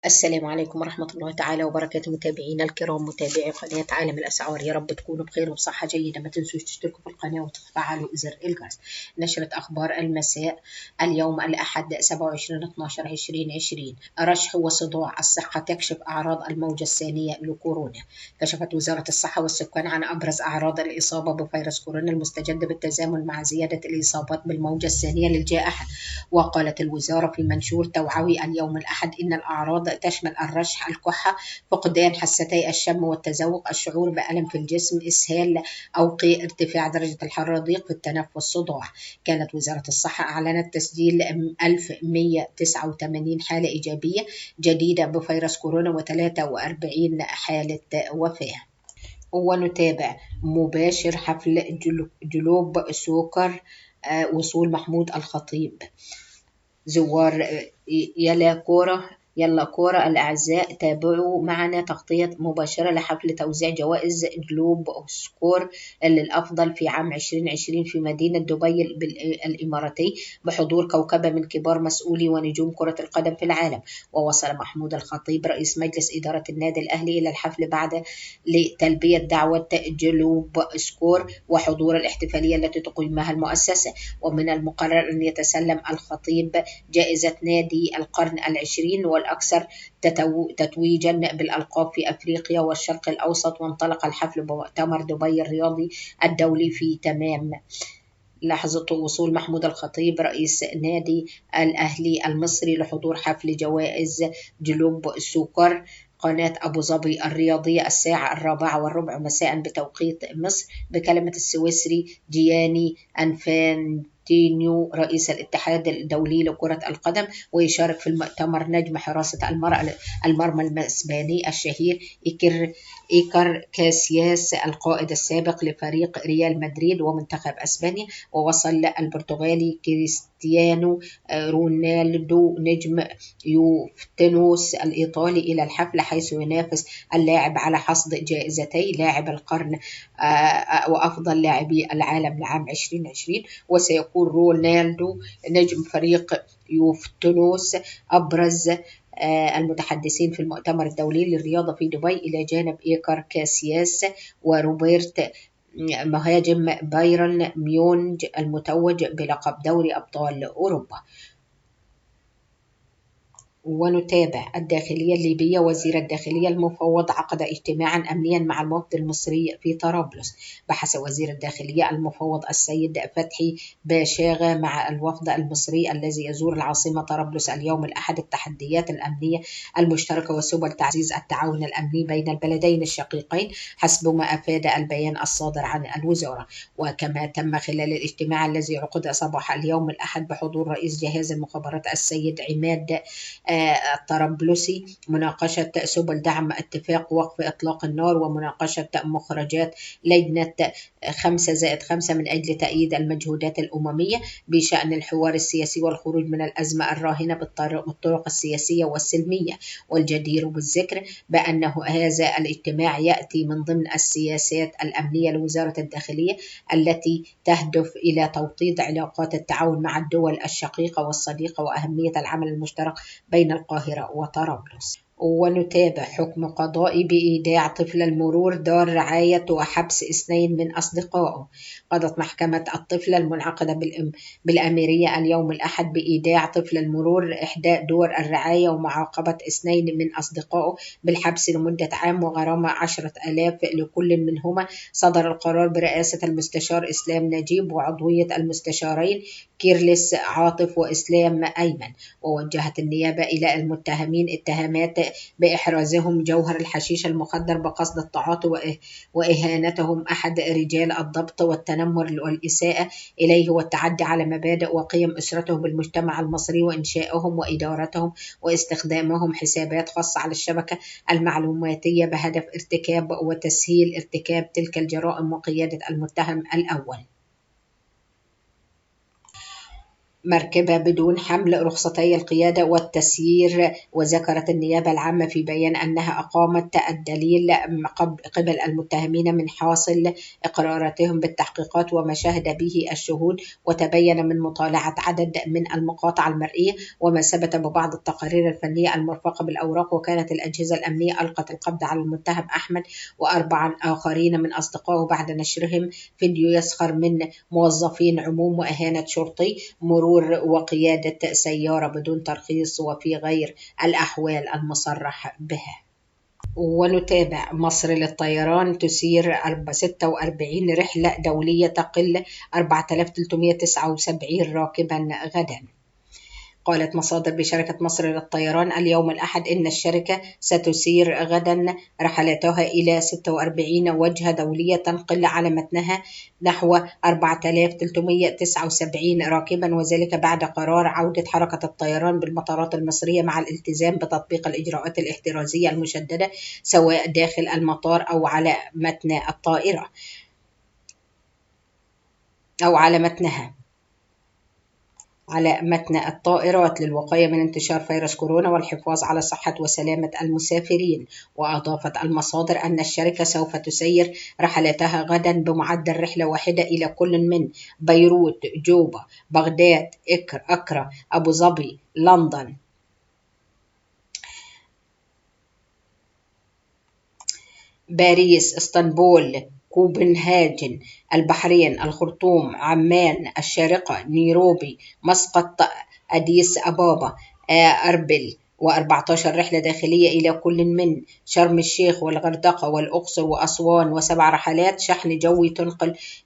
السلام عليكم ورحمة الله تعالى وبركاته، متابعينا الكرام، متابعي قناة عالم الأسعار. يا رب تكونوا بخير وبصحة جيدة. ما تنسوش تشتركوا في القناة وتفعلوا زر الجرس. نشرة أخبار المساء اليوم الأحد 27/12/2020. رشح وصداع، الصحة تكشف أعراض الموجة الثانية لكورونا. كشفت وزارة الصحة والسكان عن أبرز أعراض الإصابة بفيروس كورونا المستجد بالتزامن مع زيادة الإصابات بالموجة الثانية للجائحة. وقالت الوزارة في منشور توعوي اليوم الأحد إن الأعراض تشمل الرشح، الكحة، فقدان حستي الشم والتذوق، الشعور بألم في الجسم، إسهال أو قيء، ارتفاع درجة الحرارة، ضيق في التنفس، صداع. كانت وزارة الصحة أعلنت تسجيل 1189 حالة إيجابية جديدة بفيروس كورونا و43 حالة وفاة. ونتابع مباشر حفل جلوب سوكر، وصول محمود الخطيب. زوار يلا كورة الأعزاء، تابعوا معنا تغطية مباشرة لحفل توزيع جوائز جلوب سكور للأفضل في عام 2020 في مدينة دبي الإماراتي، بحضور كوكبة من كبار مسؤولي ونجوم كرة القدم في العالم. ووصل محمود الخطيب رئيس مجلس إدارة النادي الأهلي إلى الحفل بعد لتلبية دعوة جلوب سكور وحضور الاحتفالية التي تقيمها المؤسسة. ومن المقرر أن يتسلم الخطيب جائزة نادي القرن العشرين والأكثر تتويجا بالألقاب في أفريقيا والشرق الأوسط. وانطلق الحفل بمؤتمر دبي الرياضي الدولي في تمام لحظة وصول محمود الخطيب رئيس نادي الأهلي المصري لحضور حفل جوائز جلوب السكر. قناة أبو ظبي الرياضية 4:15 مساء بتوقيت مصر، بكلمة السويسري جياني أنفانتينيو رئيس الاتحاد الدولي لكرة القدم. ويشارك في المؤتمر نجم حراسة المرمى الإسباني الشهير إيكر كاسياس، القائد السابق لفريق ريال مدريد ومنتخب أسبانيا. ووصل البرتغالي كريستيانو رونالدو نجم يوفنتوس الإيطالي إلى الحفل، حيث ينافس اللاعب على حصد جائزتي لاعب القرن وأفضل لاعبي العالم لعام 2020. وسيكون رونالدو نجم فريق يوفنتوس أبرز المتحدثين في المؤتمر الدولي للرياضة في دبي، إلى جانب إيكار كاسياس وروبرت مهاجم بايرن ميونج المتوج بلقب دوري أبطال أوروبا. ونتابع الداخلية الليبية. وزير الداخلية المفوض عقد اجتماعا أمنيا مع الوفد المصري في طرابلس. بحث وزير الداخلية المفوض السيد فتحي باشاغة مع الوفد المصري الذي يزور العاصمة طرابلس اليوم الأحد التحديات الأمنية المشتركة وسبل تعزيز التعاون الأمني بين البلدين الشقيقين، حسب ما أفاد البيان الصادر عن الوزارة. وكما تم خلال الاجتماع الذي عقد صباح اليوم الأحد بحضور رئيس جهاز المخابرات السيد عماد الطرابلسي مناقشة سبل دعم اتفاق وقف إطلاق النار، ومناقشة مخرجات لجنة 5+5 من أجل تأييد المجهودات الأممية بشأن الحوار السياسي والخروج من الأزمة الراهنة بالطرق السياسية والسلمية. والجدير بالذكر بأنه هذا الاجتماع يأتي من ضمن السياسات الأمنية لوزارة الداخلية التي تهدف إلى توطيد علاقات التعاون مع الدول الشقيقة والصديقة، وأهمية العمل المشترك بين القاهرة وطرابلس. ونتابع حكم قضائي بإيداع طفل المرور دار رعاية وحبس 2 من أصدقائه. قضت محكمة الطفل المنعقدة بالأميرية اليوم الأحد بإيداع طفل المرور إحدى دور الرعاية ومعاقبة 2 من أصدقائه بالحبس لمدة عام وغرامة 10,000 لكل منهما. صدر القرار برئاسة المستشار إسلام نجيب وعضوية المستشارين كيرلس عاطف وإسلام أيمن. ووجهت النيابة إلى المتهمين اتهامات بإحرازهم جوهر الحشيش المخدر بقصد التعاطي وإهانتهم أحد رجال الضبط والتنمر والإساءة إليه والتعدي على مبادئ وقيم أسرته بالمجتمع المصري، وإنشائهم وإدارتهم واستخدامهم حسابات خاصة على الشبكة المعلوماتية بهدف ارتكاب وتسهيل ارتكاب تلك الجرائم وقيادة المتهم الأول. مركبة بدون حمل رخصتي القيادة والتسيير. وذكرت النيابة العامة في بيان أنها أقامت الدليل قبل المتهمين من حاصل إقراراتهم بالتحقيقات وما شهد به الشهود، وتبين من مطالعة عدد من المقاطع المرئية وما ثبت ببعض التقارير الفنية المرفقة بالأوراق. وكانت الأجهزة الأمنية ألقت القبض على المتهم أحمد وأربعة آخرين من أصدقائه بعد نشرهم فيديو يسخر من موظفين عموم وإهانة شرطي مرور وقيادة سيارة بدون ترخيص وفي غير الأحوال المصرح بها. ونتابع: مصر للطيران تسير 46 رحلة دولية تقل 4379 راكبا غدا. قالت مصادر بشركة مصر للطيران اليوم الأحد إن الشركة ستسير غدا رحلاتها إلى 46 وجهة دولية تنقل على متنها نحو 4379 راكبا، وذلك بعد قرار عودة حركة الطيران بالمطارات المصرية مع الالتزام بتطبيق الإجراءات الاحترازية المشددة سواء داخل المطار أو على متن الطائرة أو على متن الطائرات للوقاية من انتشار فيروس كورونا والحفاظ على صحة وسلامة المسافرين. وأضافت المصادر أن الشركة سوف تسير رحلاتها غدا بمعدل رحلة واحدة إلى كل من بيروت، جوبا، بغداد، أكرا، أبو ظبي، لندن، باريس، اسطنبول، كوبنهاجن، البحرين، الخرطوم، عمان، الشارقة، نيروبي، مسقط، أديس أبابا، أربل، و14 رحلة داخلية إلى كل من شرم الشيخ والغردقة والأقصر وأسوان، و7 رحلات شحن جوي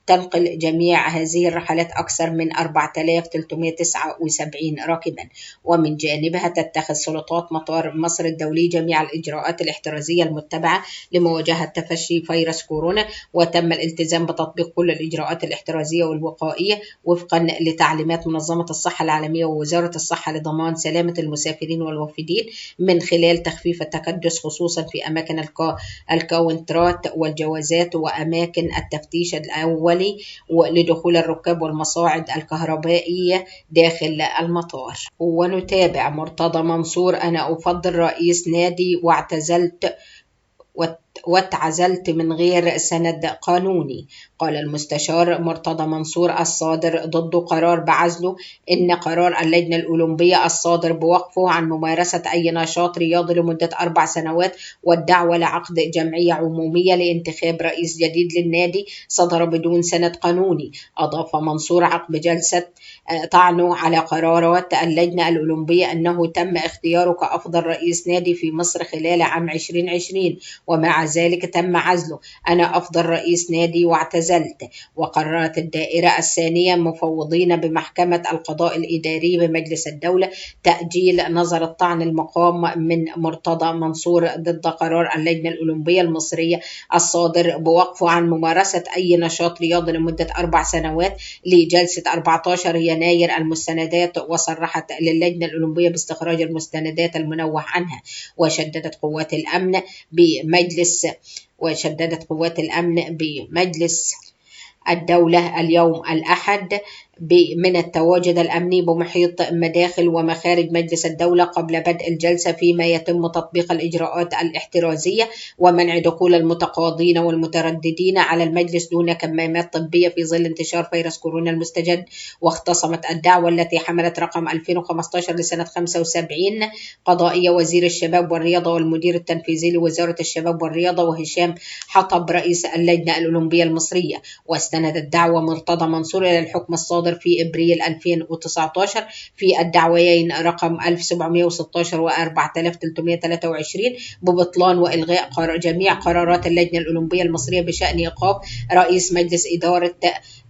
تنقل جميع هذه الرحلات أكثر من 4379 راكبا. ومن جانبها تتخذ سلطات مطار مصر الدولي جميع الإجراءات الاحترازية المتبعة لمواجهة تفشي فيروس كورونا، وتم الالتزام بتطبيق كل الإجراءات الاحترازية والوقائية وفقا لتعليمات منظمة الصحة العالمية ووزارة الصحة لضمان سلامة المسافرين والوافدين من خلال تخفيف التكدس خصوصا في أماكن الكاونترات والجوازات وأماكن التفتيش الأولي لدخول الركاب والمصاعد الكهربائية داخل المطار. ونتابع: مرتضى منصور: أنا أفضل رئيس نادي واتعزلت من غير سند قانوني. قال المستشار مرتضى منصور الصادر ضد قرار بعزله إن قرار اللجنة الأولمبية الصادر بوقفه عن ممارسة أي نشاط رياضي لمدة 4 سنوات والدعوة لعقد جمعية عمومية لانتخاب رئيس جديد للنادي صدر بدون سند قانوني. أضاف منصور عقب جلسة طعنه على قرارات اللجنة الأولمبية أنه تم اختياره كأفضل رئيس نادي في مصر خلال عام 2020 ومع ذلك تم عزله. أنا أفضل رئيس نادي واعتزلت. وقررت الدائرة الثانية مفوضين بمحكمة القضاء الإداري بمجلس الدولة تأجيل نظر الطعن المقام من مرتضى منصور ضد قرار اللجنة الأولمبية المصرية الصادر بوقفه عن ممارسة أي نشاط رياضي لمدة 4 سنوات لجلسة 14 يناير المستندات، وصرحت للجنة الأولمبية باستخراج المستندات المنوه عنها. وشددت قوات الأمن بمجلس الدولة اليوم الأحد من التواجد الأمني بمحيط مداخل ومخارج مجلس الدولة قبل بدء الجلسة، فيما يتم تطبيق الإجراءات الاحترازية ومنع دخول المتقاضين والمترددين على المجلس دون كمامات طبية في ظل انتشار فيروس كورونا المستجد. واختصمت الدعوة التي حملت رقم 2015 لسنة 75 قضائية وزير الشباب والرياضة والمدير التنفيذي لوزارة الشباب والرياضة وهشام حطب رئيس اللجنة الأولمبية المصرية. واستند الدعوة مرتضى منصور إلى الحكم الصادر في إبريل 2019 في الدعويين رقم 1716 و 4323 ببطلان وإلغاء جميع قرارات اللجنة الأولمبية المصرية بشأن إيقاف رئيس مجلس إدارة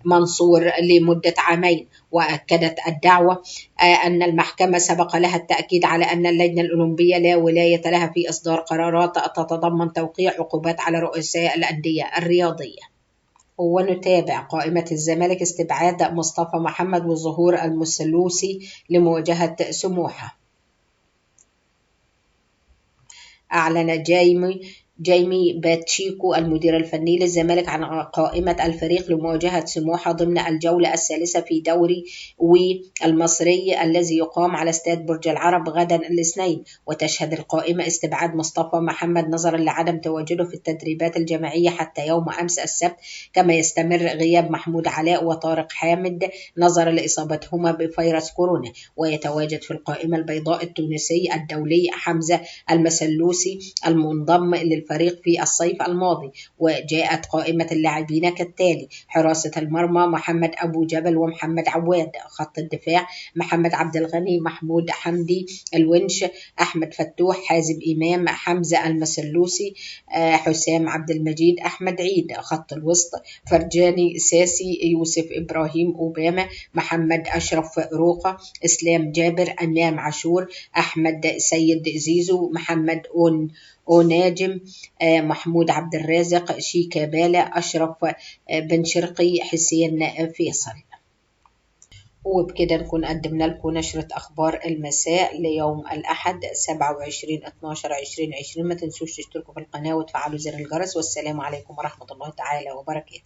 منصور لمدة 2 عام. وأكدت الدعوة أن المحكمة سبق لها التأكيد على أن اللجنة الأولمبية لا ولاية لها في إصدار قرارات تتضمن توقيع عقوبات على رؤساء الأندية الرياضية. ونتابع: قائمة الزمالك استبعاد مصطفى محمد وظهور المسلوسي لمواجهة سموحة. أعلن جيمي جيمي باتشيكو المدير الفني للزمالك عن قائمة الفريق لمواجهة سموحة ضمن الجولة الثالثة في دوري والمصري الذي يقام على استاد برج العرب غدا الاثنين. وتشهد القائمة استبعاد مصطفى محمد نظرا لعدم تواجده في التدريبات الجماعية حتى يوم أمس السبت، كما يستمر غياب محمود علاء وطارق حامد نظرا لإصابتهما بفيروس كورونا. ويتواجد في القائمة البيضاء التونسي الدولي حمزة المسلوسي المنضم للفريق في الصيف الماضي. وجاءت قائمة اللاعبين كالتالي: حراسة المرمى محمد أبو جبل ومحمد عواد. خط الدفاع محمد عبد الغني، محمود حمدي الونش، أحمد فتوح، حازم إمام، حمزة المسلوسي، حسام عبد المجيد، أحمد عيد. خط الوسط فرجاني ساسي، يوسف إبراهيم أوباما، محمد أشرف روقة، إسلام جابر، أمام عاشور، أحمد سيد زيزو، محمد أوناجم، محمود عبد الرازق، شيكابالا، أشرف بن شرقي، حسين فيصل. وبكده نكون قدمنا لكم نشرة أخبار المساء ليوم الأحد 27/12/2020. ما تنسوش تشتركوا في القناة وتفعلوا زر الجرس. والسلام عليكم ورحمة الله تعالى وبركاته.